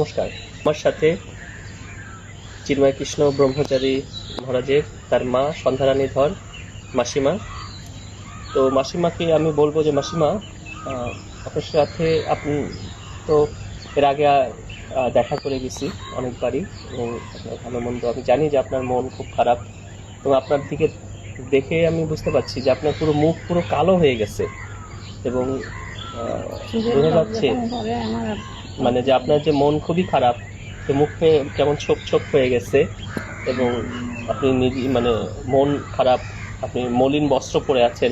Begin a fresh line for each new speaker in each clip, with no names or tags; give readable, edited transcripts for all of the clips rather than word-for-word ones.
নমস্কার। আমার সাথে চিন্ময় কৃষ্ণ ব্রহ্মচারী মহারাজের তার মা সন্ধ্যারানী ধর মাসিমা। তো মাসিমাকে আমি বলবো যে মাসিমা, আপনার সাথে আপনি তো এর আগে দেখা করে গেছি অনেকবারই, এবং আপনার ভালো মন্দ আমি জানি যে আপনার মন খুব খারাপ, এবং আপনার দিকে দেখে আমি বুঝতে পারছি যে আপনার পুরো মুখ পুরো কালো হয়ে গেছে, এবং বোঝা যাচ্ছে মানে যে আপনার যে মন খুবই খারাপ, যে মুখে কেমন ছোপ ছোপ হয়ে গেছে, এবং আপনি মানে মন খারাপ, আপনি মলিন বস্ত্র পরে আছেন।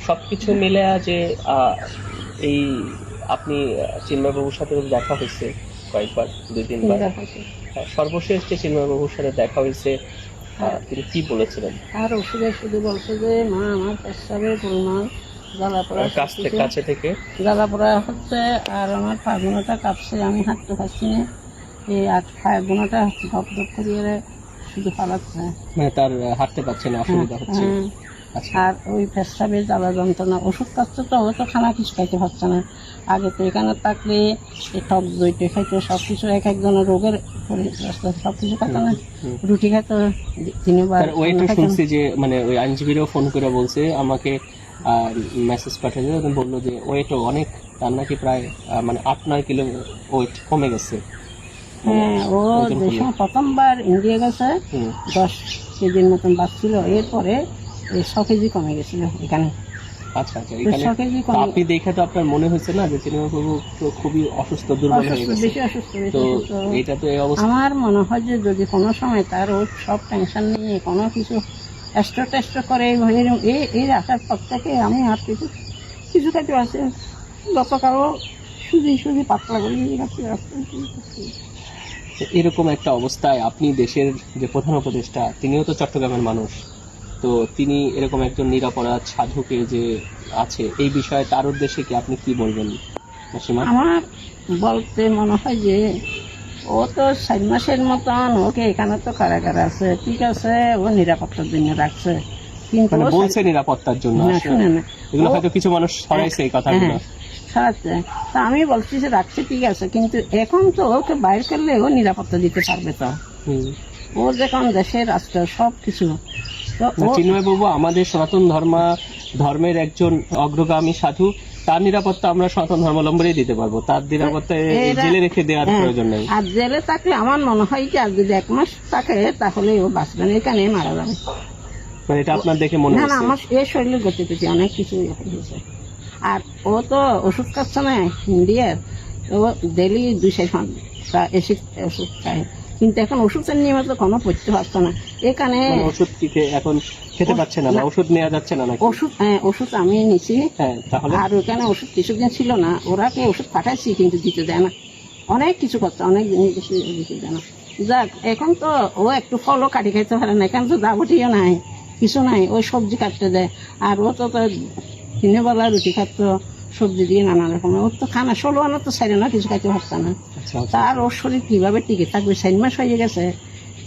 সব কিছু মিলে যে এই আপনি চিন্ময়বাবুর সাথে দেখা হয়েছে কয়েকবার, 2-3 বার। সর্বশেষ যে চিন্ময়বাবুর সাথে দেখা হয়েছে তিনি কি বলেছিলেন?
আর ওষুধে শুধু বলছে যে মা আমার পেশাবের পরিমাণ কাছে থেকে জ্বালাপোড়া হচ্ছে, আর আমার পাগুনাটা কাঁপছে, আমি হাঁটতে পারছি না, এই পাগুনাটা ধপ ধপ করিয়ে শুধু পালাচ্ছে,
মানে তার হাঁটতে পারছে না, অসুবিধা হচ্ছে।
আর ওই পেশাবের জ্বালা যন্ত্রণা, ওষুধ খাচ্ছে তো, ও তো খানা কিছু খাইতে পারছে না। আগে তো এখানে থাকলে টক দইটে খাইতো, সব কিছু এক একজনের রোগের সব কিছু খাইতো না, রুটি খাইতো 3বার।
ওইটা শুনছি যে মানে ওই আইনজীবীরাও ফোন করে বলছে আমাকে, মেসেজ পাঠিয়েছে, বললো যে ওয়েটও অনেক, তার নাকি প্রায় মানে 8-9 কিলো ওয়েট কমে গেছে।
হ্যাঁ, ও যে সময় প্রথমবার ইন্ডিয়া গেছে 10 কেজির মতন বাঁচছিল, এরপরে 6 কেজি কমে গেছিল এখানে।
আচ্ছা আচ্ছা, আপনি দেখে তো আপনার মনে হয়েছে না যে চিন্ময়বাবু তো খুবই অসুস্থ, দুর্বল হয়ে গেছে,
বেশি অসুস্থ।
তো এটা তো এই অবস্থা।
আমার মনে হয় যে যদি কোনো সময় তার ও সব টেনশন নিয়ে কোনো কিছু টেস্ট করে এই আসার পর থেকে আমি আর কিছু খাইতে পারছি। গতকালও সুজি পাতলা করে
এরকম একটা অবস্থায় আপনি দেশের যে প্রধান উপদেষ্টা, তিনিও তো চট্টগ্রামের মানুষ, তো তিনি এরকম একজন নিরপরাধ সাধুকে যে আছে, এই বিষয়ে তার উদ্দেশ্যে কি আপনি কি বলবেন মাসিমা?
আমার বলতে মনে হয় যে ও তো 4 মাসের মতন, ওকে এখানে তো কারাগারে আছে, ঠিক আছে, ও নিরাপত্তার জন্য রাখছে, কিন্তু
বলছে নিরাপত্তার জন্য,
শুনে না,
এগুলো হয়তো কিছু মানুষ ছড়াইছে এই কথাগুলো,
ছড়াচ্ছে। তা আমি বলছি যে রাখছে, ঠিক আছে, কিন্তু এখন তো ওকে বাইর করলে ও নিরাপত্তা দিতে পারবে তো, ও যখন দেশের রাষ্ট্র সব কিছু।
চিন্ময়বাবু আমাদের সনাতন ধর্মের একজন অগ্রগামী সাধু, তার নিরাপত্তা আমরা সনাতন ধর্মাবলম্বী দিতে পারবো, তার নিরাপত্তা জেলে রেখে দেওয়ার প্রয়োজন নেই।
আর জেলে থাকলে আমার মনে হয় যে আর যদি 1 মাস থাকে তাহলে ও বাঁচবে না, এখানে মারা যাবে।
মানে এটা আপনার দেখে মনে হয়?
না, আমার এই শরীরে গতি পেয়েছে, অনেক কিছু হয়েছে। আর ও তো ওষুধ খাচ্ছে না ইন্ডিয়ার, ও ডেলি 2-4 এসে ওষুধ খায়, কিন্তু এখন ওষুধের নিয়মে তো কোনো পড়তে পারছে না এখানে।
ওষুধ এখন খেতে পারছে না, ওষুধ নেওয়া যাচ্ছে না?
ওষুধ আমি নিছি, আর ওখানে ওষুধ কিছুদিন ছিল না, ওরা কি ওষুধ পাঠাইছি কিন্তু দিতে দেয় না, অনেক কিছু করছে, অনেক জিনিস দিতে দেয় না। যাক, এখন তো ও একটু ফলও কাটি খাইতে পারে না, এখানে তো দাবটিও নাই, কিছু নাই, ওই সবজি কাটতে দেয়। আর ও তো 3 বেলা রুটি খাচ্ছ সবজি দিয়ে নানা রকম, ওর তো খানা 16 আনা তো ছাড়ে না, কিছু খাইতে পারছে না। তার ওর শরীর কিভাবে টিকে থাকবে? 4 মাস হয়ে গেছে,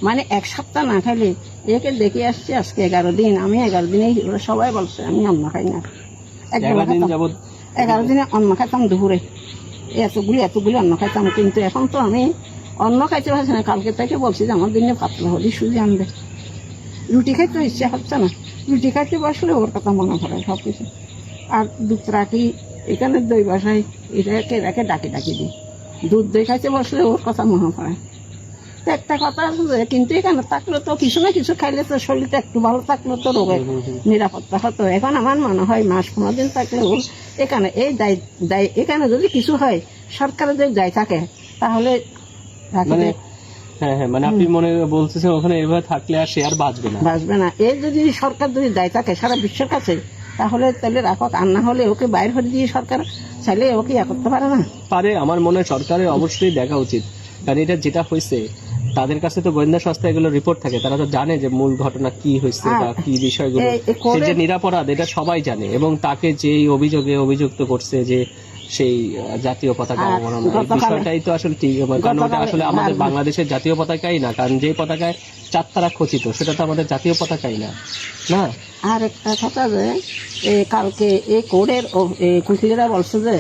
মানে 1 সপ্তাহ না খাইলে। একে দেখে আসছে আজকে 11 দিন, আমি 11 দিনেই সবাই বলছে আমি অন্ন খাই না, 11 দিনে অন্ন খাইতাম দুপুরে, এতগুলি অন্ন খাইতাম, কিন্তু এখন তো আমি অন্ন খাইতে পারছি না। কালকে থেকে বলছি যে আমার দিনে পাতলা হলি সুজি আনবে, রুটি খাইতে ইচ্ছা হচ্ছে না, রুটি খাইতে বসলে ওর কথা মনে পড়ে সব কিছু। আর দুধ রাখি এখানে, দই বসাই, এটাকে ডাকি দিই, দুধ দই খাইতে বসলে ওর কথা মনে পড়ে। তো একটা কথা আছে, কিন্তু এখানে থাকলে তো কিছু না কিছু খাইলে তো শরীরটা একটু ভালো থাকলে তো রোগের নিরাপত্তা হতো। এখন আমার মনে হয় মাস 15 দিন থাকলে ওর এখানে এই দায় এখানে যদি কিছু হয়, সরকারের যদি দায় থাকে তাহলে
মানে আপনি মনে বলতেছেন ওখানে এভাবে থাকলে আর সে আর বাঁচবে না।
এই যদি সরকার যদি দায় থাকে সারা বিশ্বের কাছে, তাহলে রাখক, আর না হলে ওকে বাইর করে দিয়ে সরকার চাইলে ওকে করতে পারে না
পারে। আমার মনে হয় সরকারের অবশ্যই দেখা উচিত, কারণ এটা যেটা হয়েছে তাদের কাছে তো গোয়েন্দা সংস্থা এগুলো রিপোর্ট থাকে, তারা তো জানে যে মূল ঘটনা কি হয়েছে বা কি বিষয়গুলো, সে যে নিরাপরাধ এটা সবাই জানে, এবং তাকে যেই অভিযোগে অভিযুক্ত করছে যে সেই জাতীয় পতাকা অবমাননা, এই বিষয়টাই তো আসলে ঠিক, কারণ ওটা আসলে আমাদের বাংলাদেশের জাতীয় পতাকাই না, কারণ যে পতাকায় 4 তারা খচিত সেটা তো আমাদের জাতীয় পতাকাই না।
আর একটা কথা যে কালকে এই কোর্টের কুকিলেরা বলছে যে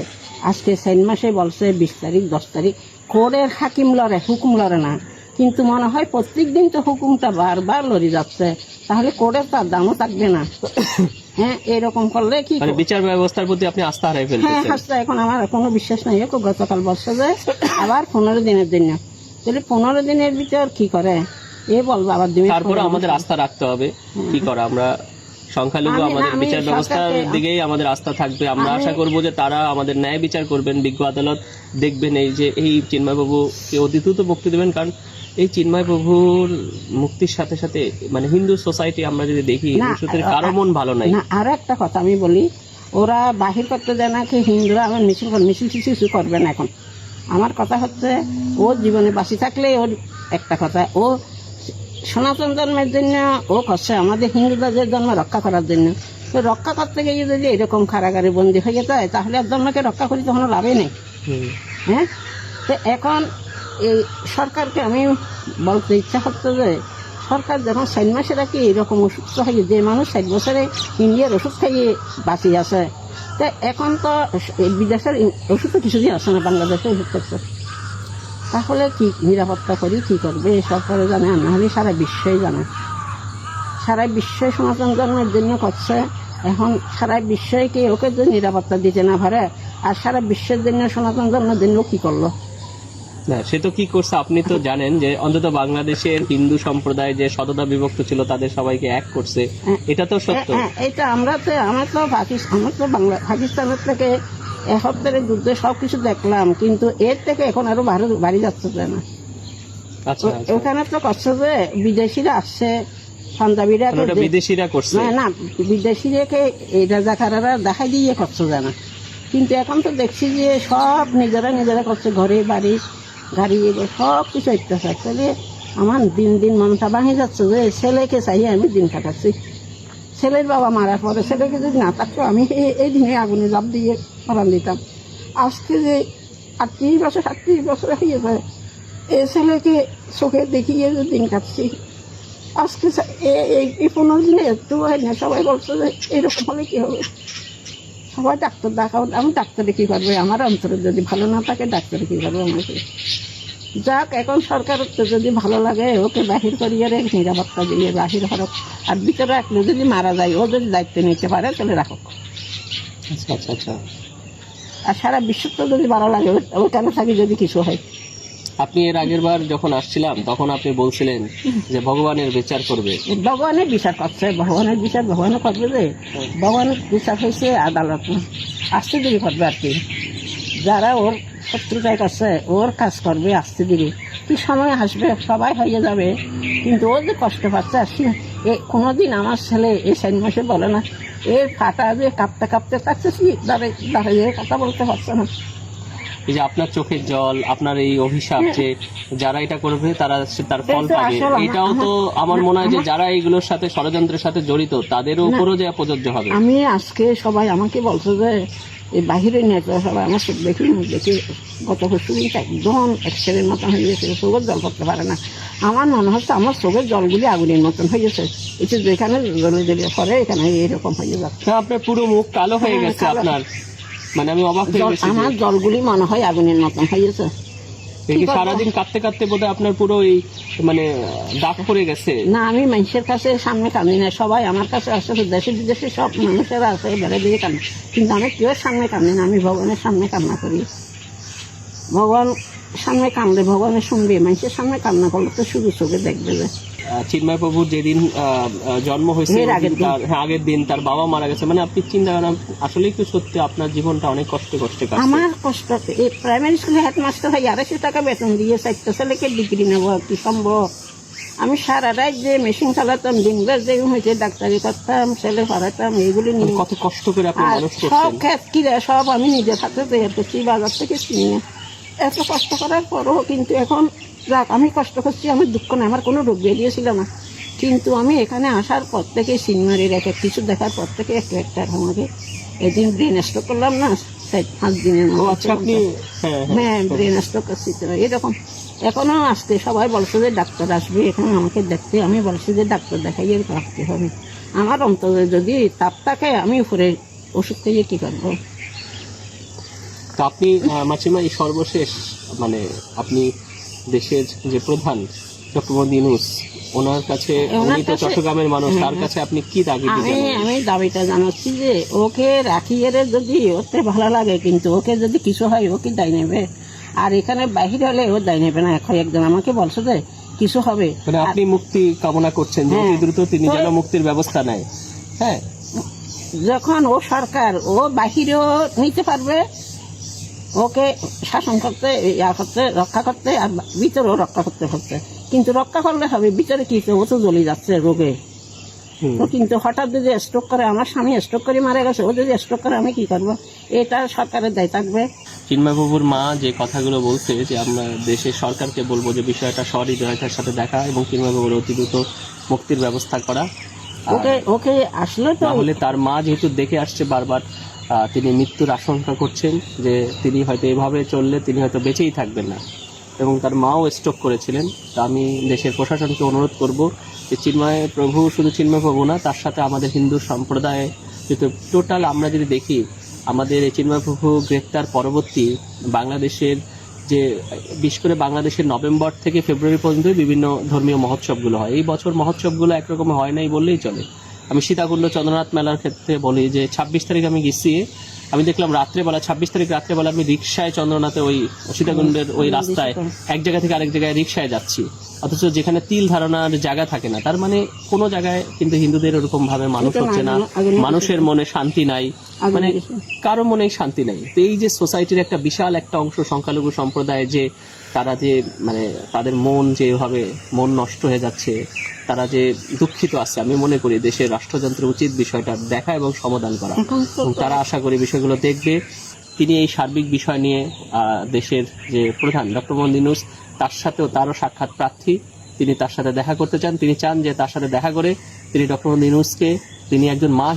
আজকে 4 মাসে বলছে 20 তারিখ 10 তারিখ, কোর্টের হাকিম লড়ে, হুকুম লড়ে না, কিন্তু মনে হয় প্রত্যেক দিন তো হুকুমটা বারবার লড়ে যাচ্ছে, তাহলে কোর্টের তার দামও থাকবে না। হ্যাঁ, এরকম করলে কি
মানে বিচার ব্যবস্থার প্রতি আপনি আস্থা হারাই
হ্যাঁ
ফেলতেছেন।
হাসতে এখন আমার কোনো বিশ্বাস নাই। গতকাল বর্ষা যায় আবার 15 দিনের জন্য, তাহলে 15 দিনের ভিতর কি করে এ বলবো আবার দিন।
তারপরে আমাদের আস্থা রাখতে হবে, কি করা, আমরা সংখ্যালঘু, আমাদের বিচার ব্যবস্থার দিকেই আমাদের আস্থা থাকবে। আমরা আশা করব যে তারা আমাদের ন্যায় বিচার করবেন, বিজ্ঞ আদালত দেখবেন এই যে এই চিন্ময়বাবুকে অতি দ্রুত মুক্তি দেবেন। কারণ এই চিন্ময়বাবুর মুক্তির সাথে সাথে মানে হিন্দু সোসাইটি আমরা যদি দেখি, কারো মন ভালো নাই।
না, আরো একটা কথা আমি বলি, ওরা বাহির করতে দেয় না কি হিন্দুরা আমার মিছিল কিছু করবে না। এখন আমার কথা হচ্ছে, ও জীবনে বাঁচি থাকলে ওর একটা কথা, ও সনাতন ধর্মের জন্য ও করছে, আমাদের হিন্দুদের জন্ম রক্ষা করার জন্য। তো রক্ষা করতে গিয়ে যদি এরকম কারাগারে বন্দী হয়ে যায়, তাহলে আর ধর্মকে রক্ষা করি তখন লাভই নেই। হ্যাঁ, তো এখন এই সরকারকে আমি বলতে ইচ্ছা হচ্ছে যে সরকার যখন 60 মাসে রাখি এরকম অসুস্থ হয়ে, যে মানুষ 60 বছরে ইন্ডিয়ার ওষুধ খাইয়ে বাঁচি আছে, তো এখন তো বিদেশের ওষুধ তো কিছুদিন আসে না, বাংলাদেশে ওষুধ করছে, তাহলে কি নিরাপত্তা করি, কি করবে সরকারে জানে, আর নাহলে সারা বিশ্বই জানে। সারা বিশ্বে সনাতন ধর্মের জন্য করছে, এখন সারা বিশ্বই কি ওকে যদি নিরাপত্তা দিতে না পারে, আর সারা বিশ্বের জন্য সনাতন ধর্মের জন্য কি করলো?
না, সে তো কি করছে আপনি তো জানেন যে অন্তত বাংলাদেশের হিন্দু সম্প্রদায় যে শততা বিভক্ত ছিল তাদের সবাইকে এক করছে, এটা তো সত্য।
এটা আমার তো পাকিস্তানের থেকে 1 সপ্তাহের যুদ্ধে সবকিছু দেখলাম, কিন্তু এর থেকে এখন আরো বাড়ি যাচ্ছে না।
আচ্ছা,
ওখানে তো করছে যে বিদেশিরা আসছে, পাঞ্জাবিরা
বিদেশিরা করছে
না, বিদেশিরাকে এই রাজাকাররা দেখাই দিয়ে করছে না, কিন্তু এখন তো দেখছি যে সব নিজেরা করছে, ঘরে বাড়ি গাড়ি সব কিছু অত্যাচার। তাহলে আমার দিন দিন মনটা ভাঙে যাচ্ছে যে ছেলেকে চাইয়ে আমি দিন কাটাচ্ছি। ছেলের বাবা মারার পরে ছেলেকে যদি না থাকতো আমি এই দিনে আগুনে লাভ দিয়ে মারান দিতাম। আজকে যে 38 বছর 38 বছর হয়ে যায়, এই ছেলেকে চোখে দেখিয়ে যে দিন কাটছি। আজকে এই 15 দিনে একটু হয় না, সবাই বলছে যে এরকম হলে কি হবে, সবাই ডাক্তার দেখাও। আমি ডাক্তারে কি করবে, আমার অন্তরে যদি ভালো না থাকে ডাক্তারে কি করবে আমাকে? যাক, এখন সরকারের তো যদি ভালো লাগে ওকে বাহির করিয়ে নিরাপত্তা দিয়ে বাহির হরক, আর ভিতরে রাখলে যদি মারা যায়, ও যদি দায়িত্ব নিতে পারে তাহলে রাখো।
আচ্ছা।
আর সারা বিশ্ব তো যদি ভালো লাগে ওখানে থাকি যদি কিছু হয়।
আপনি এর আগের বার যখন আসছিলাম তখন আপনি বলছিলেন যে ভগবানের বিচার করবে।
ভগবানের বিচার করছে, ভগবানের বিচার ভগবানও করবে, যে ভগবানের বিচার হয়েছে আদালত, আস্তে দেরি করবে আর কি। যারা ওর শত্রুতায় করছে ওর কাজ করবে আস্তে দেরি, কি সময় আসবে সবাই হয়ে যাবে, কিন্তু ও যে কষ্ট পাচ্ছে আসছি। কোনোদিন আমার ছেলে এই 6 মাসে বলে না এর কাটা যে কাঁপতে থাকতেছি, দাঁড়িয়ে কথা বলতে পারছে না।
এই যে আপনার চোখের জল, আপনার এই অভিশাপ, যে যারা এটা করবে তারা তার ফল পাবে, এটাও তো আমার মনে হয় যে যারা এইগুলোর সাথে ষড়যন্ত্রের সাথে জড়িত তাদের উপরও যে প্রযোজ্য হবে।
আমি আজকে সবাই আমাকে বলছে যে এই বাহিরে নিয়ে সবাই আমার চোখ দেখি গত পরশুদিন একদম এক্সরের মতন হয়ে গেছে, চোখের জল করতে পারে না। আমার মনে হচ্ছে আমার চোখের জলগুলি আগুনের মতন হয়ে গেছে, একটু যেখানে জ্বলে পরে এখানে এরকম হয়ে যাচ্ছে।
আপনার পুরো মুখ কালো হয়ে গেছে, আপনার মানে আমি অবাক হয়ে গেছি।
আমার জলগুলি মনে হয় আগুনের মতন হয়ে গেছে।
সারাদিন কাঁদতে বোধ হয় আপনার পুরো এই মানে দাগ পড়ে গেছে।
না, আমি মানুষের কাছে সামনে কান্দি না, সবাই আমার কাছে আসে, দেশে বিদেশে সব মানুষেরা আছে বেড়ে দিয়ে কান্দি, কিন্তু আমি কেউ সামনে কান্দি না, আমি ভগবানের সামনে কান্না করি। ভগবান সামনে কান্দলে ভগবানে শুনবে, মানুষের সামনে কান্না করলে তো শুধু চোখে দেখবে। যে
চিন্ময় প্রভুর যেদিন জন্ম হয়েছে আগের দিন তার বাবা মারা গেছে, মানে আপনি চিন্তা করেন আসলে একটু সত্যি আপনার জীবনটা অনেক কষ্টে কাটছে।
আমার কষ্ট, এই প্রাইমারি স্কুলে হেডমাস্টার হয় 250 টাকা বেতন দিয়ে 4টা ছেলেকে ডিগ্রি নেবো, কি সম্ভব? আমি সারা রাত যে মেশিন চালাতাম, দিনবার যে হয়েছে ডাক্তারি করতাম, ছেলে পড়াতাম, এইগুলি নিয়ে
কত কষ্ট করে আপনি মানুষ করছেন।
সব ক্ষেত কিরা সব আমি নিজের হাতে তৈরি করছি, বাজার থেকে কিনে। এত কষ্ট করার পরও কিন্তু এখন যাক, আমি কষ্ট করছি, আমার দুঃখ নেই, আমার কোনো রোগ বেরিয়েছিল না, কিন্তু আমি এখানে আসার পর থেকে সিনেমারির এক কিছু দেখার পর থেকে একটা আমাকে এদিন ব্রেন স্ট্রোক করলাম না, 5 দিনের মধ্যে। হ্যাঁ, ব্রেন স্ট্রোক করছি তো এরকম। এখনো আসতে সবাই বলছে যে ডাক্তার আসবে এখানে আমাকে দেখতে, আমি বলছি যে ডাক্তার দেখাইয়ে রাখতে হবে। আমার অন্তরে যদি তাপ থাকে আমি উপরে ওষুধ খেয়ে কি করবো?
আপনি মাসিমা এই সর্বশেষ মানে আপনি দেশের যে প্রধান ডক্টর মোহাম্মদ ইউনূস ওনার কাছে, উনি তো চট্টগ্রামের মানুষ, তার কাছে আপনি কি দাবি জানাবেন?
আমি দাবিটা জানাচ্ছি যে ওকে রাখিয়ে যদি ওতে ভালো লাগে, কিন্তু ওকে যদি কিছু হয় ওকে দায় নেবে, আর এখানে বাহির হলে ও দায় নেবে না। এখন একজন আমাকে বলছে যে কিছু হবে,
মানে আপনি মুক্তি কামনা করছেন যে অতি দ্রুত তিনি যেন মুক্তির ব্যবস্থা নেয়। হ্যাঁ,
যখন ও সরকার ও বাহিরেও নিতে পারবে, ওকে শাসন করতে রক্ষা করতে, আর ভিতরেও রক্ষা করতে হচ্ছে। কিন্তু রক্ষা করলে হবে, ভিতরে কি ও তো জ্বলে যাচ্ছে রোগে। তো কিন্তু হঠাৎ যদি স্ট্রোক করে, আমার স্বামী স্ট্রোক করে মারা গেছে, ও যদি স্ট্রোক করে আমি কি করবো? এটা সরকারের দায় থাকবে।
চিন্ময় বাবুর মা যে কথাগুলো বলছে যে আমরা দেশের সরকারকে বলবো যে বিষয়টা সহৃদয়তার সাথে দেখা এবং চিন্ময় বাবুর অতি দ্রুত মুক্তির ব্যবস্থা করা।
ওকে ওকে আসলে তো
তাহলে তার মা যেহেতু দেখে আসছে বারবার, তিনি মৃত্যুর আশঙ্কা করছেন যে তিনি হয়তো এভাবে চললে তিনি হয়তো বেঁচেই থাকবেন না, এবং তার মাও স্ট্রোক করেছিলেন। তা আমি দেশের প্রশাসনকে অনুরোধ করব যে চিন্ময় প্রভু, শুধু চিন্ময় প্রভু না, তার সাথে আমাদের হিন্দু সম্প্রদায়ে যেহেতু টোটাল আমরা যদি দেখি, আমাদের এই চিন্ময় প্রভু গ্রেপ্তার পরবর্তী বাংলাদেশের যে, বিশেষ করে বাংলাদেশের নভেম্বর থেকে ফেব্রুয়ারি পর্যন্ত বিভিন্ন ধর্মীয় মহোৎসবগুলো হয়। এই বছর মহোৎসবগুলো একরকম হয় নাই বললেই চলে। আমি সীতাকুণ্ড চন্দ্রনাথ মেলার ক্ষেত্রে বলি যে 26 তারিখ আমি গেছি, আমি দেখলাম রাত্রেবেলা 26 তারিখ রাত্রেবেলা আমি রিক্সায় চন্দ্রনাথে ওই সীতাকুণ্ডের ওই রাস্তায় এক জায়গা থেকে আরেক জায়গায় রিক্সায় যাচ্ছি, অথচ যেখানে তিল ধারণার জায়গা থাকে না। তার মানে কোনো জায়গায় কিন্তু হিন্দুদের ওরকম ভাবে মানুষ হচ্ছে না, মানুষের মনে শান্তি নাই, মানে কারো মনে শান্তি নাই। তো এই যে সোসাইটির একটা বিশাল একটা অংশ সংখ্যালঘু সম্প্রদায়, যে তারা যে মানে তাদের মন যেভাবে মন নষ্ট হয়ে যাচ্ছে, তারা যে দুঃখিত আছে, আমি মনে করি দেশের রাষ্ট্রযন্ত্রের উচিত বিষয়টা দেখা এবং সমাধান করা। এবং তারা আশা করি বিষয়গুলো দেখবে। তিনি এই সার্বিক বিষয় নিয়ে দেশের যে প্রধান ডক্টর মোহাম্মদ ইউনূস, তার সাথেও তারও সাক্ষাৎ প্রার্থী, তিনি তার সাথে দেখা করতে চান। তিনি চান যে তার সাথে দেখা করে তিনি ডক্টর মোহাম্মদ ইউনূসকে, তিনি একজন মা